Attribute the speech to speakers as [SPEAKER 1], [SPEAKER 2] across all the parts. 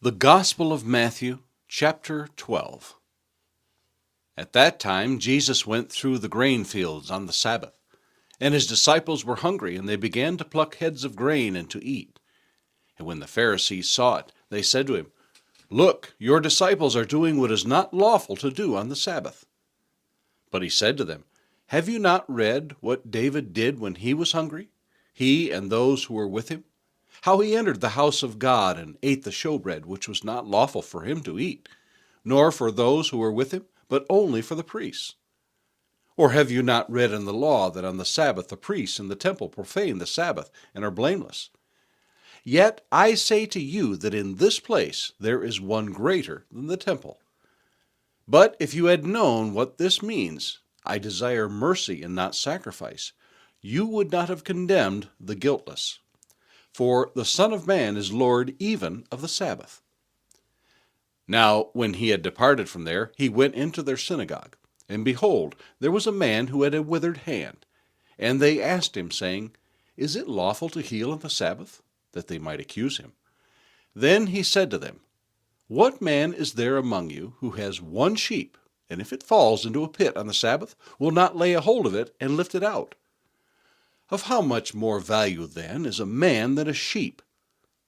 [SPEAKER 1] The Gospel of Matthew, chapter 12. At that time Jesus went through the grain fields on the Sabbath, and his disciples were hungry, and they began to pluck heads of grain and to eat. And when the Pharisees saw it, they said to him, "Look, your disciples are doing what is not lawful to do on the Sabbath." But he said to them, "Have you not read what David did when he was hungry, he and those who were with him? How he entered the house of God and ate the showbread, which was not lawful for him to eat, nor for those who were with him, but only for the priests. Or have you not read in the law that on the Sabbath the priests in the temple profane the Sabbath and are blameless? Yet I say to you that in this place there is one greater than the temple. But if you had known what this means, I desire mercy and not sacrifice, you would not have condemned the guiltless. For the Son of Man is Lord even of the Sabbath." Now when he had departed from there, he went into their synagogue. And behold, there was a man who had a withered hand. And they asked him, saying, "Is it lawful to heal on the Sabbath?" That they might accuse him. Then he said to them, "What man is there among you who has one sheep, and if it falls into a pit on the Sabbath, will not lay a hold of it and lift it out? Of how much more value, then, is a man than a sheep?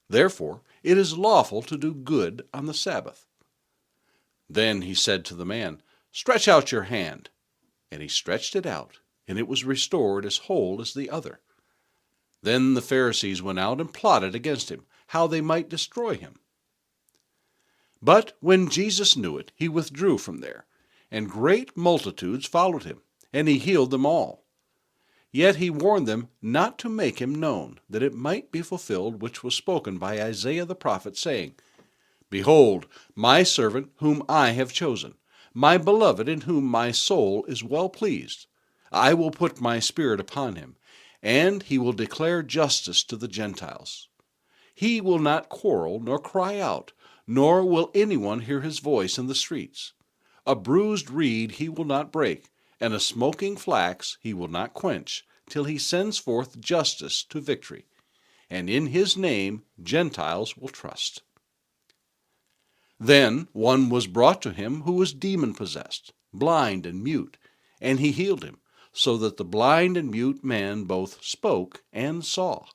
[SPEAKER 1] Therefore it is lawful to do good on the Sabbath." Then he said to the man, "Stretch out your hand." And he stretched it out, and it was restored as whole as the other. Then the Pharisees went out and plotted against him, how they might destroy him. But when Jesus knew it, he withdrew from there, and great multitudes followed him, and he healed them all. Yet he warned them not to make him known, that it might be fulfilled which was spoken by Isaiah the prophet, saying, "Behold, my servant whom I have chosen, my beloved in whom my soul is well pleased. I will put my spirit upon him, and he will declare justice to the Gentiles. He will not quarrel nor cry out, nor will anyone hear his voice in the streets. A bruised reed he will not break, and a smoking flax he will not quench, till he sends forth justice to victory. And in his name Gentiles will trust." Then one was brought to him who was demon-possessed, blind and mute, and he healed him, so that the blind and mute man both spoke and saw.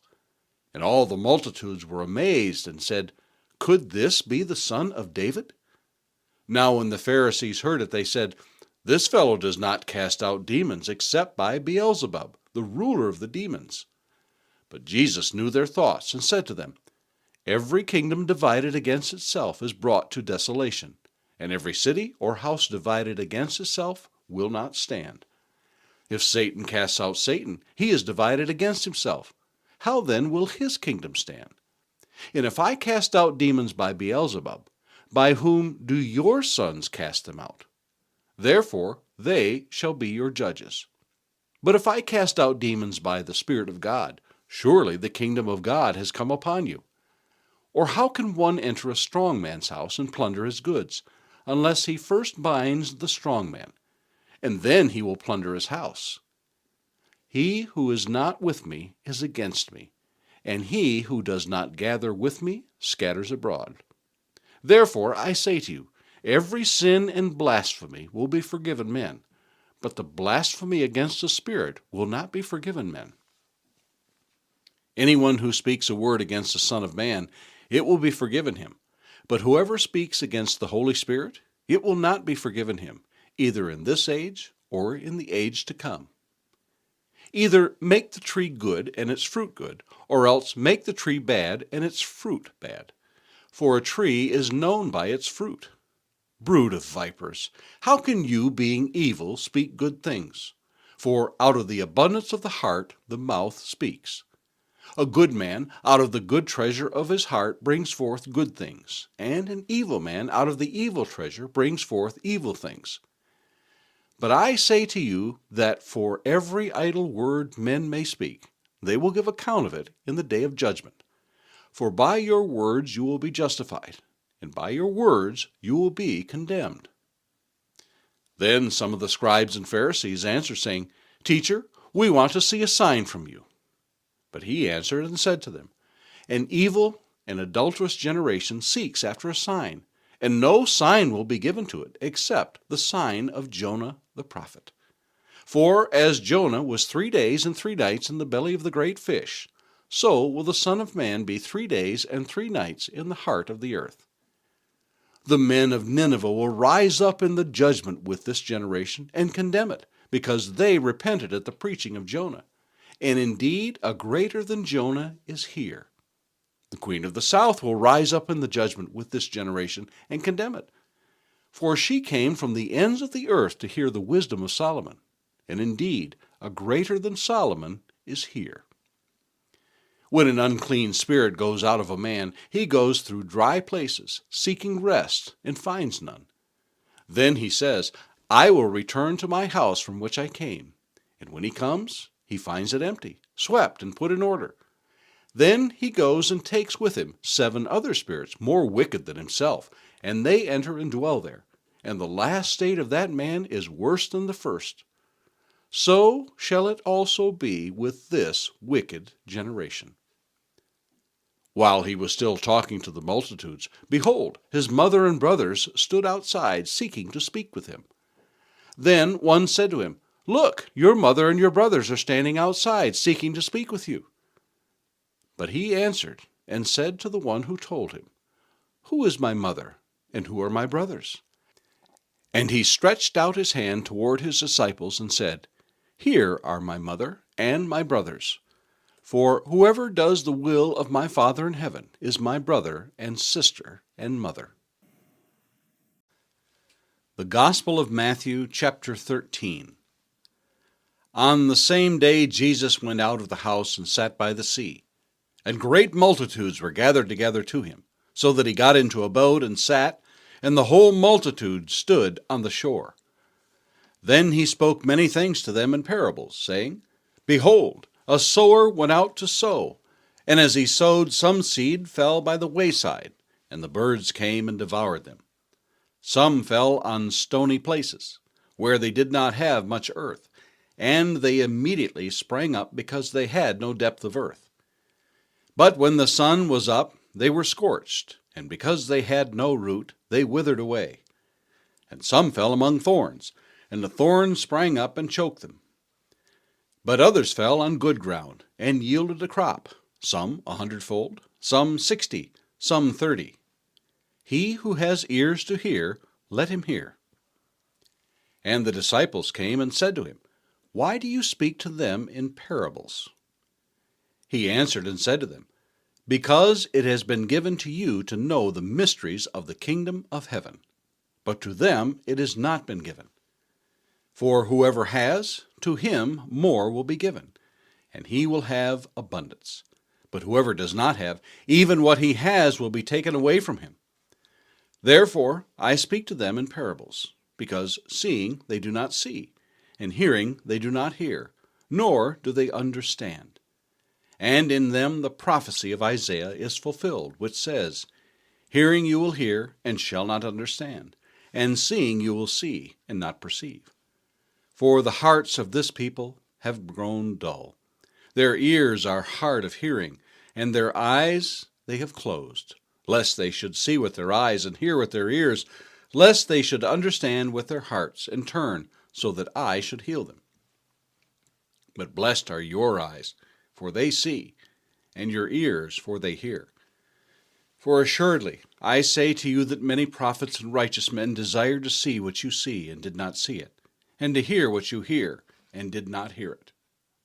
[SPEAKER 1] And all the multitudes were amazed and said, "Could this be the son of David?" Now when the Pharisees heard it, they said, "This fellow does not cast out demons except by Beelzebub, the ruler of the demons." But Jesus knew their thoughts and said to them, "Every kingdom divided against itself is brought to desolation, and every city or house divided against itself will not stand. If Satan casts out Satan, he is divided against himself. How then will his kingdom stand? And if I cast out demons by Beelzebub, by whom do your sons cast them out? Therefore they shall be your judges. But if I cast out demons by the Spirit of God, surely the kingdom of God has come upon you. Or how can one enter a strong man's house and plunder his goods, unless he first binds the strong man, and then he will plunder his house? He who is not with me is against me, and he who does not gather with me scatters abroad. Therefore I say to you, every sin and blasphemy will be forgiven men, but the blasphemy against the Spirit will not be forgiven men. Anyone who speaks a word against the Son of Man, it will be forgiven him. But whoever speaks against the Holy Spirit, it will not be forgiven him, either in this age or in the age to come. Either make the tree good and its fruit good, or else make the tree bad and its fruit bad. For a tree is known by its fruit. Brood of vipers, how can you, being evil, speak good things? For out of the abundance of the heart the mouth speaks. A good man out of the good treasure of his heart brings forth good things, and an evil man out of the evil treasure brings forth evil things. But I say to you that for every idle word men may speak, they will give account of it in the day of judgment. For by your words you will be justified, and by your words you will be condemned. Then some of the scribes and Pharisees answered, saying, "Teacher, we want to see a sign from you." But he answered and said to them, An evil An adulterous generation seeks after a sign, and no sign will be given to it except the sign of Jonah the prophet. For as Jonah was 3 days and 3 nights in the belly of the great fish, so will the Son of Man be 3 days and 3 nights in the heart of the earth. The men of Nineveh will rise up in the judgment with this generation and condemn it, because they repented at the preaching of Jonah. And indeed, a greater than Jonah is here. The queen of the south will rise up in the judgment with this generation and condemn it. For she came from the ends of the earth to hear the wisdom of Solomon. And indeed, a greater than Solomon is here. When an unclean spirit goes out of a man, he goes through dry places, seeking rest, and finds none. Then he says, I will return to my house from which I came. And when he comes, he finds it empty, swept, and put in order. Then he goes and takes with him 7 other spirits, more wicked than himself, and they enter and dwell there. And the last state of that man is worse than the first. So shall it also be with this wicked generation. While he was still talking to the multitudes, behold, his mother and brothers stood outside, seeking to speak with him. Then one said to him, Look, your mother and your brothers are standing outside, seeking to speak with you. But he answered and said to the one who told him, Who is my mother, and who are my brothers? And he stretched out his hand toward his disciples and said, Here are my mother and my brothers. For whoever does the will of my Father in heaven is my brother and sister and mother. The Gospel of Matthew, chapter 13. On the same day Jesus went out of the house and sat by the sea, and great multitudes were gathered together to him, so that he got into a boat and sat, and the whole multitude stood on the shore. Then he spoke many things to them in parables, saying, Behold, a sower went out to sow, and as he sowed, some seed fell by the wayside, and the birds came and devoured them. Some fell on stony places, where they did not have much earth, and they immediately sprang up because they had no depth of earth. But when the sun was up, they were scorched, and because they had no root, they withered away. And some fell among thorns, and the thorns sprang up and choked them. But others fell on good ground, and yielded a crop, some 100-fold, some 60, some 30. He who has ears to hear, let him hear. And the disciples came and said to him, Why do you speak to them in parables? He answered and said to them, Because it has been given to you to know the mysteries of the kingdom of heaven, but to them it has not been given. For whoever has, to him more will be given, and he will have abundance. But whoever does not have, even what he has will be taken away from him. Therefore I speak to them in parables, because seeing they do not see, and hearing they do not hear, nor do they understand. And in them the prophecy of Isaiah is fulfilled, which says, Hearing you will hear, and shall not understand, and seeing you will see, and not perceive. For the hearts of this people have grown dull. Their ears are hard of hearing, and their eyes they have closed, lest they should see with their eyes and hear with their ears, lest they should understand with their hearts and turn, so that I should heal them. But blessed are your eyes, for they see, and your ears, for they hear. For assuredly I say to you that many prophets and righteous men desired to see what you see, and did not see it, and to hear what you hear, and did not hear it.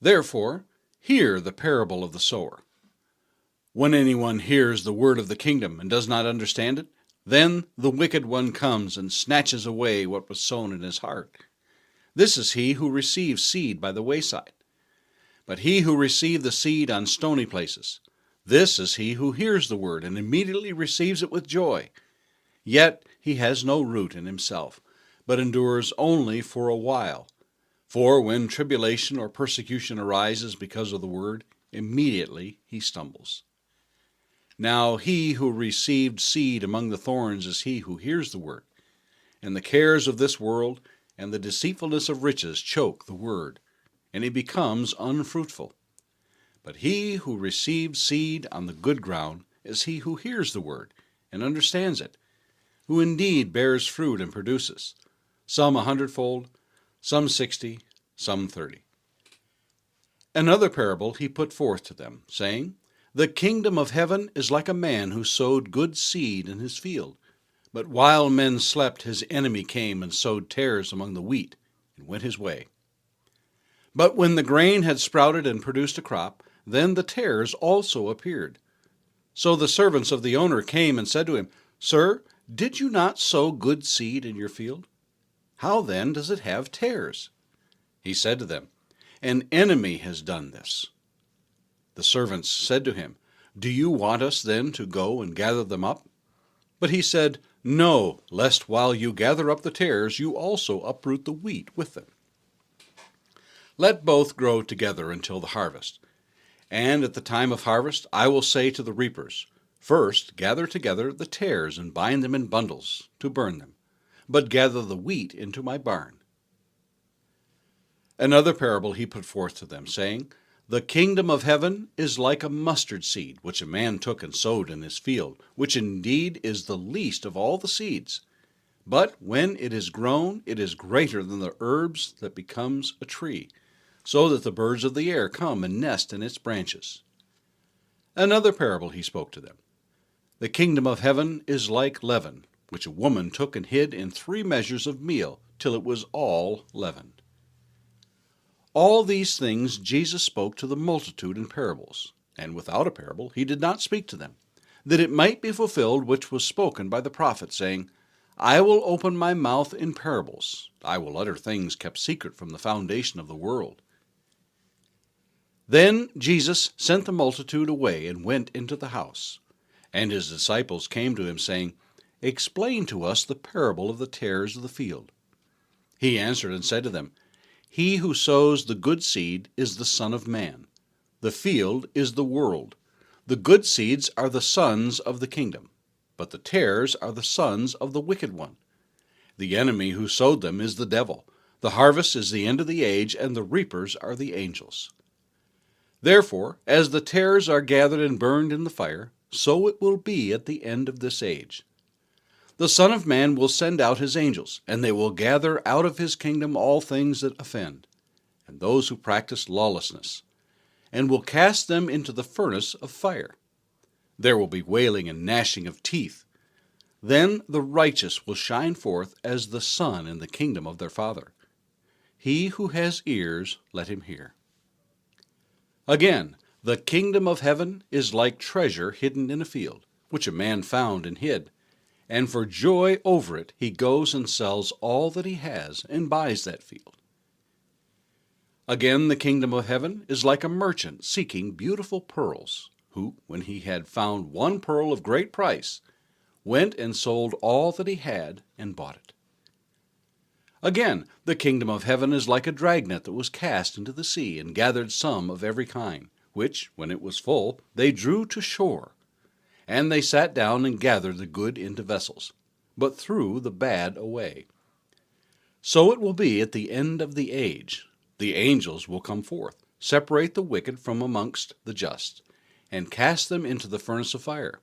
[SPEAKER 1] Therefore, hear the parable of the sower. When anyone hears the word of the kingdom and does not understand it, then the wicked one comes and snatches away what was sown in his heart. This is he who receives seed by the wayside. But he who received the seed on stony places, this is he who hears the word and immediately receives it with joy. Yet he has no root in himself, but endures only for a while. For when tribulation or persecution arises because of the word, immediately he stumbles. Now he who received seed among the thorns is he who hears the word, and the cares of this world and the deceitfulness of riches choke the word, and he becomes unfruitful. But he who received seed on the good ground is he who hears the word and understands it, who indeed bears fruit and produces, some 100-fold, some 60, some 30. Another parable he put forth to them, saying, The kingdom of heaven is like a man who sowed good seed in his field. But while men slept, his enemy came and sowed tares among the wheat, and went his way. But when the grain had sprouted and produced a crop, then the tares also appeared. So the servants of the owner came and said to him, Sir, did you not sow good seed in your field? How then does it have tares? He said to them, An enemy has done this. The servants said to him, Do you want us then to go and gather them up? But he said, No, lest while you gather up the tares, you also uproot the wheat with them. Let both grow together until the harvest. And at the time of harvest I will say to the reapers, First gather together the tares and bind them in bundles to burn them, but gather the wheat into my barn. Another parable he put forth to them, saying, The kingdom of heaven is like a mustard seed, which a man took and sowed in his field, which indeed is the least of all the seeds. But when it is grown, it is greater than the herbs that becomes a tree, so that the birds of the air come and nest in its branches. Another parable he spoke to them. The kingdom of heaven is like leaven, which a woman took and hid in 3 measures of meal, till it was all leavened. All these things Jesus spoke to the multitude in parables, and without a parable he did not speak to them, that it might be fulfilled which was spoken by the prophet, saying, I will open my mouth in parables, I will utter things kept secret from the foundation of the world. Then Jesus sent the multitude away and went into the house. And his disciples came to him, saying, Explain to us the parable of the tares of the field. He answered and said to them, He who sows the good seed is the Son of Man. The field is the world. The good seeds are the sons of the kingdom, but the tares are the sons of the wicked one. The enemy who sowed them is the devil. The harvest is the end of the age, and the reapers are the angels. Therefore, as the tares are gathered and burned in the fire, so it will be at the end of this age. The Son of Man will send out his angels, and they will gather out of his kingdom all things that offend, and those who practice lawlessness, and will cast them into the furnace of fire. There will be wailing and gnashing of teeth. Then the righteous will shine forth as the sun in the kingdom of their Father. He who has ears, let him hear. Again, the kingdom of heaven is like treasure hidden in a field, which a man found and hid. And for joy over it, he goes and sells all that he has and buys that field. Again, the kingdom of heaven is like a merchant seeking beautiful pearls, who, when he had found one pearl of great price, went and sold all that he had and bought it. Again, the kingdom of heaven is like a dragnet that was cast into the sea and gathered some of every kind, which, when it was full, they drew to shore. And they sat down and gathered the good into vessels, but threw the bad away. So it will be at the end of the age. The angels will come forth, separate the wicked from amongst the just, and cast them into the furnace of fire.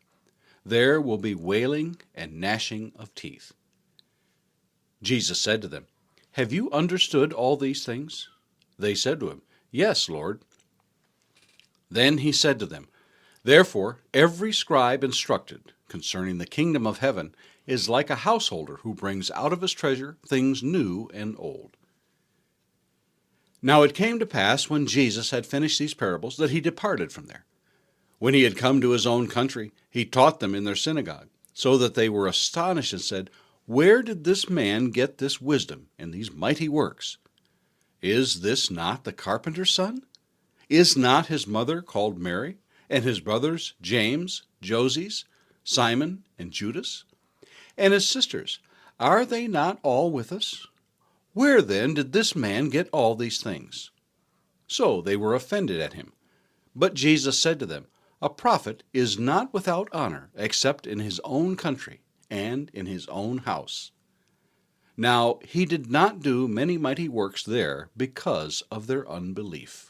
[SPEAKER 1] There will be wailing and gnashing of teeth. Jesus said to them, Have you understood all these things? They said to him, Yes, Lord. Then he said to them, Therefore every scribe instructed concerning the kingdom of heaven is like a householder who brings out of his treasure things new and old. Now it came to pass, when Jesus had finished these parables, that he departed from there. When he had come to his own country, he taught them in their synagogue, so that they were astonished and said, Where did this man get this wisdom and these mighty works? Is this not the carpenter's son? Is not his mother called Mary, and his brothers James, Joses, Simon, and Judas? And his sisters, are they not all with us? Where then did this man get all these things? So they were offended at him. But Jesus said to them, A prophet is not without honor, except in his own country and in his own house. Now he did not do many mighty works there because of their unbelief.